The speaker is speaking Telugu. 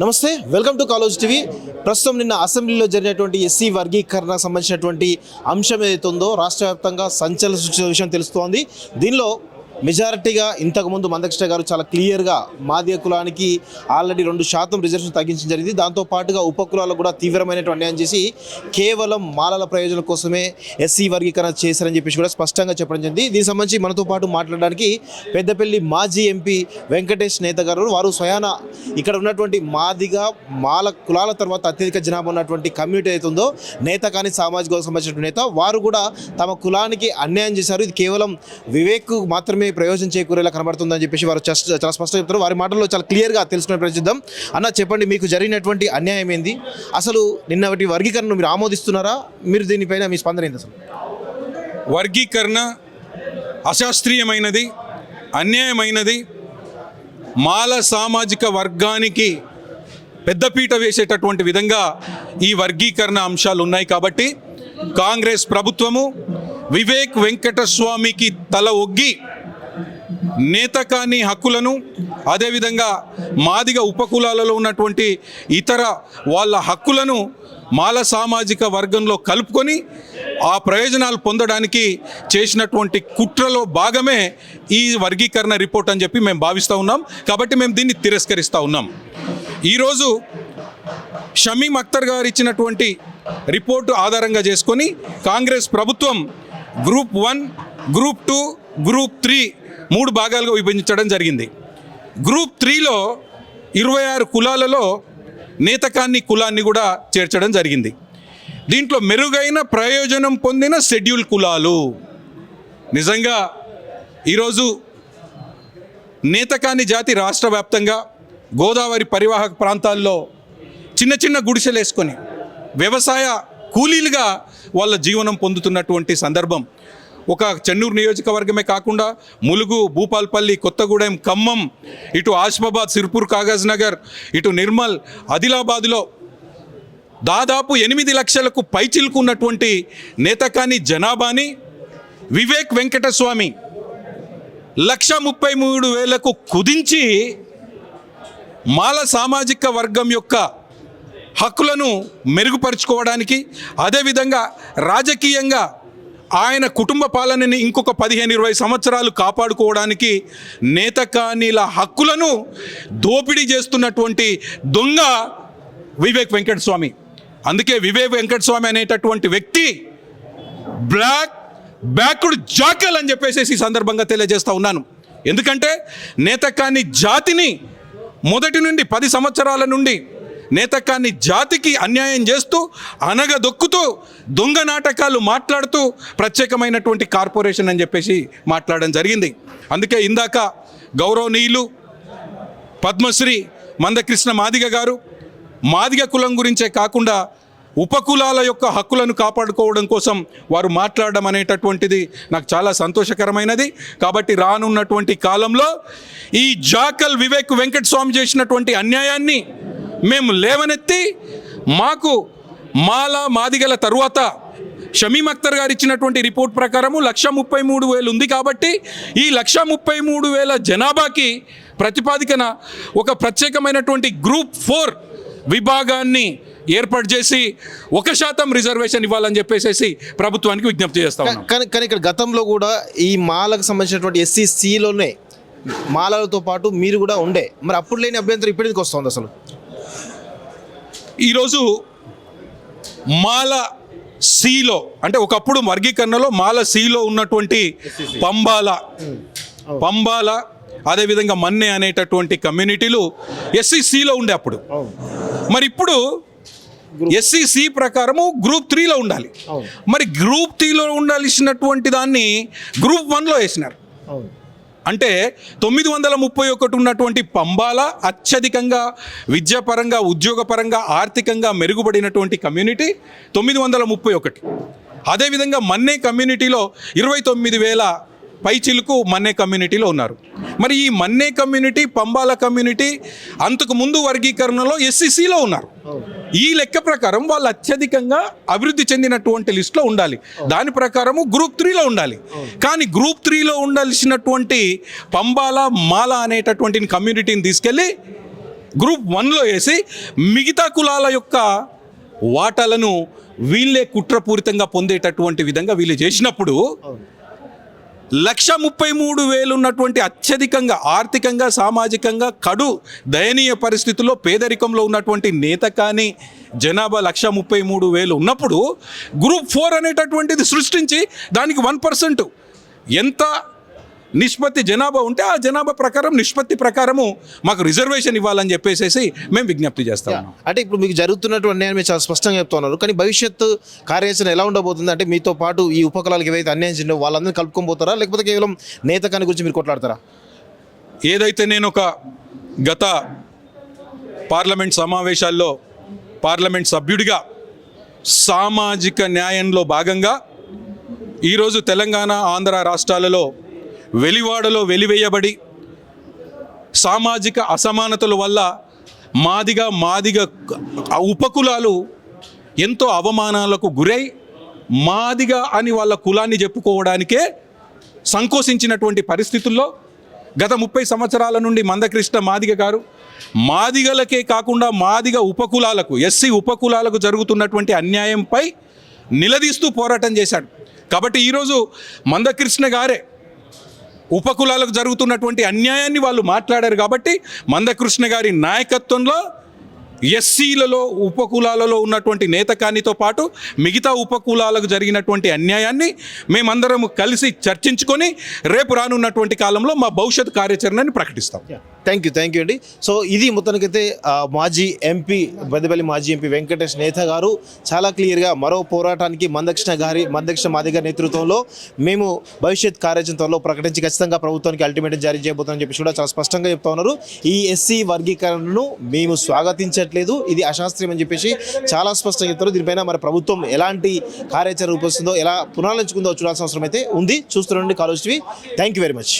నమస్తే, వెల్కమ్ టు కాలేజ్ టీవీ. ప్రస్తుతం నిన్న అసెంబ్లీలో జరిగినటువంటి ఎస్సీ వర్గీకరణకు సంబంధించినటువంటి అంశం ఏదైతే ఉందో రాష్ట్ర వ్యాప్తంగా సంచలన సృష్టించిన విషయం తెలుస్తోంది. దీనిలో మెజారిటీగా ఇంతకుముందు మందకృష్ణ గారు చాలా క్లియర్గా మాదిగ కులానికి ఆల్రెడీ 2% రిజర్వేషన్ తగ్గించడం జరిగింది. దాంతోపాటుగా ఉపకులాలకు కూడా తీవ్రమైనటువంటి అన్యాయం చేసి కేవలం మాలల ప్రయోజనం కోసమే ఎస్సీ వర్గీకరణ చేశారని చెప్పేసి కూడా స్పష్టంగా చెప్పడం జరిగింది. దీనికి సంబంధించి మనతో పాటు మాట్లాడడానికి పెద్దపల్లి మాజీ ఎంపీ వెంకటేష్ నేత గారు, వారు స్వయాన ఇక్కడ ఉన్నటువంటి మాదిగ మాల కులాల తర్వాత అత్యధిక జనాభా ఉన్నటువంటి కమ్యూనిటీ అయితే ఉందో నేత కానీ సామాజిక వర్గం సంబంధించినటువంటి నేత, వారు కూడా తమ కులానికి అన్యాయం చేశారు. ఇది కేవలం వివేక్ మాత్రమే ప్రయోజనం చేకూరేలా కనబడుతుందని చెప్పేసి వారు చాలా స్పష్టంగా చెప్తారు. వారి మాటల్లో చాలా క్లియర్గా తెలుసుకునే ప్రయత్నిద్దాం. అన్న, చెప్పండి, మీకు జరిగినటువంటి అన్యాయం ఏంది? అసలు నిన్నటి వర్గీకరణను మీరు ఆమోదిస్తున్నారా? మీరు దీనిపైన మీ స్పందన ఏంది? అసలు వర్గీకరణ అశాస్త్రీయమైనది, అన్యాయమైనది, మాల సామాజిక వర్గానికి పెద్దపీట వేసేటటువంటి విధంగా ఈ వర్గీకరణ అంశాలు ఉన్నాయి. కాబట్టి కాంగ్రెస్ ప్రభుత్వము వివేక్ వెంకటస్వామికి తల ఒగ్గి నేతకాని హక్కులను, అదేవిధంగా మాదిగ ఉపకులాలలో ఉన్నటువంటి ఇతర వాళ్ళ హక్కులను మాల సామాజిక వర్గంలో కలుపుకొని ఆ ప్రయోజనాలు పొందడానికి చేసినటువంటి కుట్రలో భాగమే ఈ వర్గీకరణ రిపోర్ట్ అని చెప్పి మేము భావిస్తూ ఉన్నాం. కాబట్టి మేము దీన్ని తిరస్కరిస్తూ ఉన్నాం. ఈరోజు షమీం అఖ్తర్ గారు ఇచ్చినటువంటి రిపోర్టు ఆధారంగా చేసుకొని కాంగ్రెస్ ప్రభుత్వం గ్రూప్ 1, గ్రూప్ 2, గ్రూప్ 3 3 భాగాలుగా విభజించడం జరిగింది. గ్రూప్ 3లో 26 కులాలలో నేతకాన్ని కులాన్ని కూడా చేర్చడం జరిగింది. దీంట్లో మెరుగైన ప్రయోజనం పొందిన షెడ్యూల్ కులాలు. నిజంగా ఈరోజు నేతకాని జాతి రాష్ట్ర వ్యాప్తంగా గోదావరి పరివాహక ప్రాంతాల్లో చిన్న చిన్న గుడిసెలు వేసుకొని వ్యవసాయ కూలీలుగా వాళ్ళ జీవనం పొందుతున్నటువంటి సందర్భం. ఒక చెన్నూరు నియోజకవర్గమే కాకుండా ములుగు, భూపాల్పల్లి, కొత్తగూడెం, ఖమ్మం, ఇటు ఆసిఫాబాద్, సిర్పూర్, కాగజ్ నగర్, ఇటు నిర్మల్, ఆదిలాబాద్లో దాదాపు 8 లక్షలకు పైచిలుకున్నటువంటి నేతకాని జనాభాని వివేక్ వెంకటస్వామి 1,33,000కు కుదించి మాల సామాజిక వర్గం యొక్క హక్కులను మెరుగుపరుచుకోవడానికి, అదేవిధంగా రాజకీయంగా ఆయన కుటుంబ పాలనని ఇంకొక 15-20 సంవత్సరాలు కాపాడుకోవడానికి నేతకానీల హక్కులను దోపిడీ చేస్తున్నటువంటి దొంగ వివేక్ వెంకటస్వామి. అందుకే వివేక్ వెంకటస్వామి అనేటటువంటి వ్యక్తి బ్యాక్వర్డ్ జాకల్ అని చెప్పేసి ఈ సందర్భంగా తెలియజేస్తూ ఉన్నాను. ఎందుకంటే నేతకాని జాతిని మొదటి నుండి 10 సంవత్సరాల నుండి నేతకాన్ని జాతికి అన్యాయం చేస్తూ, అనగదొక్కుతూ, దొంగ నాటకాలు మాట్లాడుతూ ప్రత్యేకమైనటువంటి కార్పొరేషన్ అని చెప్పేసి మాట్లాడడం జరిగింది. అందుకే ఇందాక గౌరవనీయులు పద్మశ్రీ మందకృష్ణ మాదిగ గారు మాదిగ కులం గురించే కాకుండా ఉపకులాల యొక్క హక్కులను కాపాడుకోవడం కోసం వారు మాట్లాడడం అనేటటువంటిది నాకు చాలా సంతోషకరమైనది. కాబట్టి రానున్నటువంటి కాలంలో ఈ జాకల్ వివేక్ వెంకటస్వామి చేసినటువంటి అన్యాయాన్ని మేము లేవనెత్తి, మాకు మాదిగల తరువాత షమీం అఖ్తర్ గారు ఇచ్చినటువంటి రిపోర్ట్ ప్రకారము 1,33,000 ఉంది. కాబట్టి ఈ 1,33,000 జనాభాకి ప్రతిపాదికన ఒక ప్రత్యేకమైనటువంటి గ్రూప్ 4 విభాగాన్ని ఏర్పాటు చేసి 1% రిజర్వేషన్ ఇవ్వాలని చెప్పేసి ప్రభుత్వానికి విజ్ఞప్తి చేస్తా ఉన్నాం. కానీ ఇక్కడ గతంలో కూడా ఈ మాలకు సంబంధించినటువంటి SCCలోనే మాలలతో పాటు మీరు కూడా ఉండే, మరి అప్పుడు లేని అభ్యంతరం ఇప్పుడు ఎందుకు వస్తుంది? అసలు ఈరోజు మాల సిలో అంటే ఒకప్పుడు వర్గీకరణలో మాల సిలో ఉన్నటువంటి పంబాల అదేవిధంగా మన్నె అనేటటువంటి కమ్యూనిటీలు SCCలో ఉండే అప్పుడు. మరి ఇప్పుడు SCC ప్రకారము గ్రూప్ 3లో ఉండాలి. మరి గ్రూప్ 3లో ఉండాల్సినటువంటి దాన్ని గ్రూప్ 1లో వేసినారు. అంటే 931 ఉన్నటువంటి పంబాల అత్యధికంగా విద్యాపరంగా, ఉద్యోగపరంగా, ఆర్థికంగా మెరుగుపడినటువంటి కమ్యూనిటీ 931. అదేవిధంగా మన్నే కమ్యూనిటీలో 29,000 పైచిలుకు మన్నే కమ్యూనిటీలో ఉన్నారు. మరి ఈ మన్నే కమ్యూనిటీ, పంబాల కమ్యూనిటీ అంతకు ముందు వర్గీకరణలో SCCలో ఉన్నారు. ఈ లెక్క ప్రకారం వాళ్ళు అత్యధికంగా అభివృద్ధి చెందినటువంటి లిస్టులో ఉండాలి. దాని ప్రకారము గ్రూప్ 3లో ఉండాలి. కానీ గ్రూప్ 3లో ఉండాల్సినటువంటి పంబాల, మాల అనేటటువంటి కమ్యూనిటీని తీసుకెళ్ళి గ్రూప్ 1లో వేసి మిగతా కులాల యొక్క వాటాలను వీళ్ళే కుట్రపూరితంగా పొందేటటువంటి విధంగా వీళ్ళు చేసినప్పుడు 1,33,000 ఉన్నటువంటి అత్యధికంగా ఆర్థికంగా సామాజికంగా కడు దయనీయ పరిస్థితుల్లో పేదరికంలో ఉన్నటువంటి నేత కానీ జనాభా 1,33,000 ఉన్నప్పుడు గ్రూప్ 4 అనేటటువంటిది సృష్టించి దానికి 1% ఎంత నిష్పత్తి జనాభా ఉంటే ఆ జనాభా ప్రకారం నిష్పత్తి ప్రకారము మాకు రిజర్వేషన్ ఇవ్వాలని చెప్పేసి మేము విజ్ఞప్తి చేస్తాం. అంటే ఇప్పుడు మీకు జరుగుతున్నటువంటి అన్యాయం మీరు చాలా స్పష్టంగా చెప్తున్నారు, కానీ భవిష్యత్తు కార్యాచరణ ఎలా ఉండబోతుంది? అంటే మీతో పాటు ఈ ఉపకులాలకు ఏవైతే అన్యాయం చేయండి వాళ్ళందరినీ కలుపుకోబోతారా, లేకపోతే కేవలం నేతకాని గురించి మీరు కొట్లాడతారా? ఏదైతే నేను ఒక గత పార్లమెంట్ సమావేశాల్లో పార్లమెంట్ సభ్యుడిగా సామాజిక న్యాయంలో భాగంగా ఈరోజు తెలంగాణ ఆంధ్ర రాష్ట్రాలలో వెలివాడలో వెలివేయబడి సామాజిక అసమానతల వల్ల మాదిగ ఉపకులాలు ఎంతో అవమానాలకు గురై మాదిగ అని వాళ్ళ కులాన్ని చెప్పుకోవడానికే సంకోచించినటువంటి పరిస్థితుల్లో గత 30 సంవత్సరాల నుండి మందకృష్ణ మాదిగ గారు మాదిగలకే కాకుండా మాదిగ ఉపకులాలకు ఎస్సీ ఉపకులాలకు జరుగుతున్నటువంటి అన్యాయంపై నిలదీస్తూ పోరాటం చేశాడు. కాబట్టి ఈరోజు మందకృష్ణ గారే ఉపకులాలకు జరుగుతున్నటువంటి అన్యాయాన్ని వాళ్ళు మాట్లాడారు. కాబట్టి మందకృష్ణ గారి నాయకత్వంలో ఎస్సీలలో ఉపకులాలలో ఉన్నటువంటి నేతకానితో పాటు మిగతా ఉపకులాలకు జరిగినటువంటి అన్యాయాన్ని మేమందరం కలిసి చర్చించుకొని రేపు రానున్నటువంటి కాలంలో మా భవిష్యత్ కార్యాచరణని ప్రకటిస్తాం. థ్యాంక్ యూ అండి. సో ఇది మొత్తానికైతే మాజీ ఎంపీ పెద్దపల్లి మాజీ ఎంపీ వెంకటేష్ నేత గారు చాలా క్లియర్గా మరో పోరాటానికి మందకృష్ణ మాదిగ గారి నేతృత్వంలో మేము భవిష్యత్ కార్యాచరణలో ప్రకటించి ఖచ్చితంగా ప్రభుత్వానికి అల్టిమేటం జారీ చేయబోతామని చెప్పి కూడా చాలా స్పష్టంగా చెప్తా ఉన్నారు. ఈ ఎస్సీ వర్గీకరణను మేము స్వాగతించట్లేదు, ఇది అశాస్త్రీయం అని చెప్పేసి చాలా స్పష్టంగా చెప్తారు. దీనిపైన మరి ప్రభుత్వం ఎలాంటి కార్యాచరణ రూపొస్తుందో ఎలా పునరాలోచించుకుందో చూడాల్సిన అవసరం అయితే ఉంది. చూస్తుండండి college TV. Thank you very much.